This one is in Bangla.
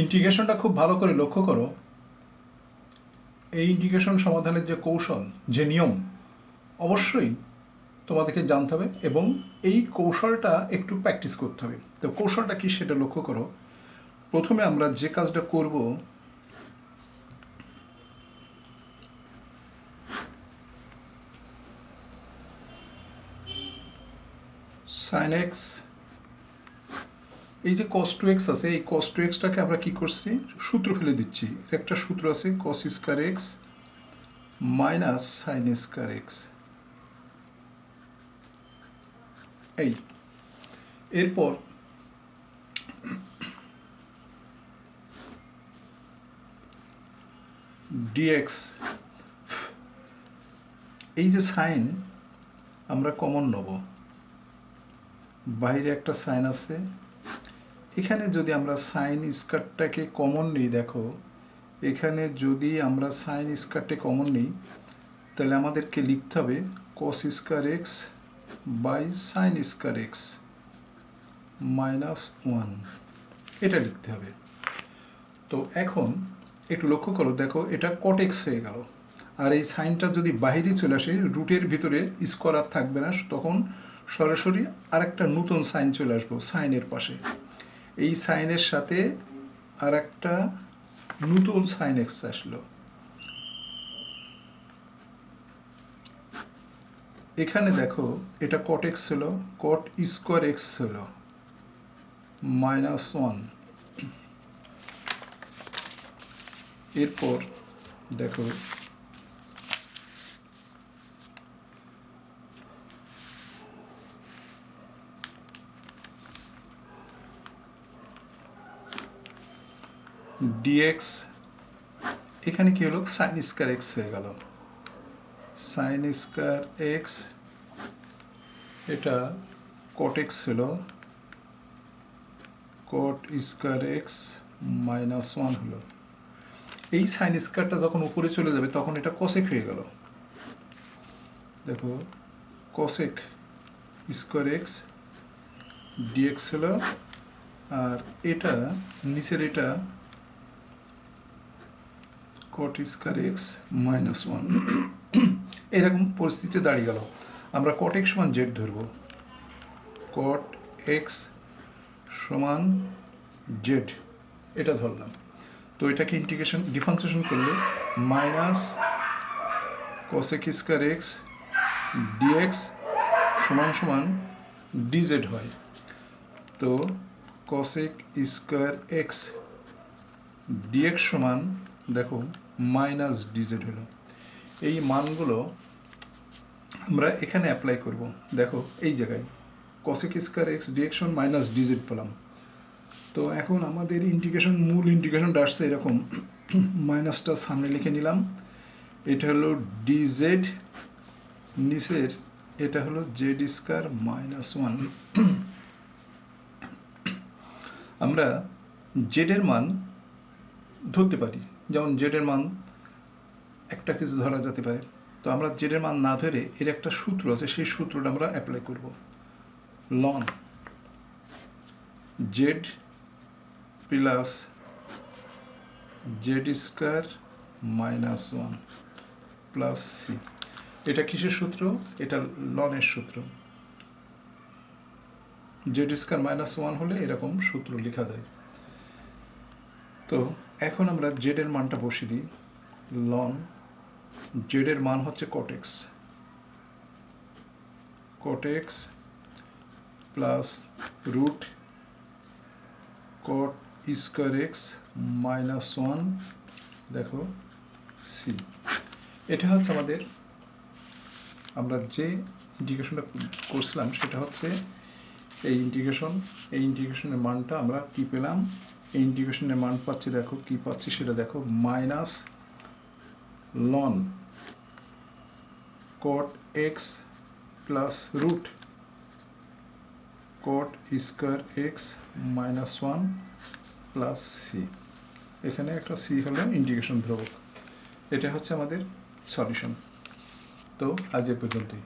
ইন্টিগ্রেশনটা খুব ভালো করে লক্ষ্য করো। এই ইন্টিগ্রেশন সমাধানের যে কৌশল, যে নিয়ম, অবশ্যই তোমাদেরকে জানতে হবে এবং এই কৌশলটা একটু প্র্যাকটিস করতে হবে। তো কৌশলটা কি সেটা লক্ষ্য করো। প্রথমে আমরা যে কাজটা করব, sin x, এই যে cos 2x আছে, এই cos 2xটাকে আমরা কি করছি, সূত্র ফেলে দিচ্ছি। একটা সূত্র আছে cos square x minus sin square x। এই এরপর dx, এই যে সাইন আমরা কমন নেব, বাইরে একটা সাইন আছে, এখানে যদি আমরা সাইন স্কয়ারটাকে কমন নিই, দেখো এখানে যদি আমরা সাইন স্কয়ারটা কমন নিই তাহলে আমাদেরকে লিখতে হবে cos square x by sine square x minus 1, এটা লিখতে হবে। তো এখন একটু লক্ষ্য করো, দেখো এটা cot x হয়ে গেল, আর এই সাইনটা যদি বাইরে চলে আসে, রুটের ভিতরে স্কয়ার আর থাকবে না, তখন সরাসরি আরেকটা নতুন সাইন চলে আসবো সাইনের পাশে। এই সাইনের সাথে আর একটা নতুন সাইন এক্স আসলো। এখানে দেখো এটা cot x হলো, cot স্কয়ার এক্স হলো মাইনাস 1। এরপর দেখো dx, এখানে কি হলো, সাইন স্কয়ার এক্স হয়ে গেল, সাইন স্কয়ার এক্স, এটা cot x হলো, cot স্কয়ার এক্স মাইনাস 1 হলো। এই সাইন স্কয়ারটা যখন উপরে চলে যাবে তখন এটা cosec হয়ে গেল। দেখো cosec স্কয়ার এক্স dx হলো, আর এটা নিচের এটা cot স্কয়ার এক্স মাইনাস 1। এরকম পরিস্থিতি দাঁড়িয়ে গেল। আমরা cot x সমান z ধরব, cot x সমান z, এটা ধরলাম। তো এটাকে ইন্টিগ্রেশন ডিফারেন্সিয়েশন করলে minus cosec square x dx সমান সমান dz হয়। তো cosec স্কয়ার এক্স dx সমান দেখো মাইনাস dz হলো। এই মানগুলো আমরা এখানে অ্যাপ্লাই করব। দেখো এই জায়গায় cosec স্কয়ার এক্স dx সমান মাইনাস dz পেলাম। তো এখন আমাদের ইন্টিগ্রেশন, মূল ইন্টিগ্রেশনটা আসছে এরকম, মাইনাসটা সামনে লিখে নিলাম, এটা হলো dz, নিচের এটা হলো z স্কয়ার মাইনাস 1। আমরা z এর মান ধরতে পারি, যেমন z এর মান একটা কিছু ধরা যেতে পারে। তো আমরা z এর মান না ধরে এর একটা সূত্র আছে, সেই সূত্রটা আমরা অ্যাপ্লাই করব। লন z plus z square minus 1 plus C. এটা কিসের সূত্র? এটা লনের সূত্র। z স্কয়ার মাইনাস 1 হলে এরকম সূত্র লেখা যায়। তো এখন আমরা z এর মানটা বসিয়ে দিই। লন z এর মান হচ্ছে cot x plus root cot square x minus 1, দেখো সি। এটা হচ্ছে আমাদের, আমরা যে ইন্টিগ্রেশনটা করছিলাম সেটা হচ্ছে এই ইন্টিগ্রেশনের মানটা আমরা কি পেলাম, এই ইন্টিগ্রেশনের মান পাচ্ছি, দেখো কি পাচ্ছি সেটা দেখো, মাইনাস লন cot x plus root cot square x minus 1 plus C. এখানে একটা সি হলো ইন্টিগ্রেশন ধ্রুবক। এটা হচ্ছে আমাদের সলিউশন। তো আজ এ পর্যন্তই।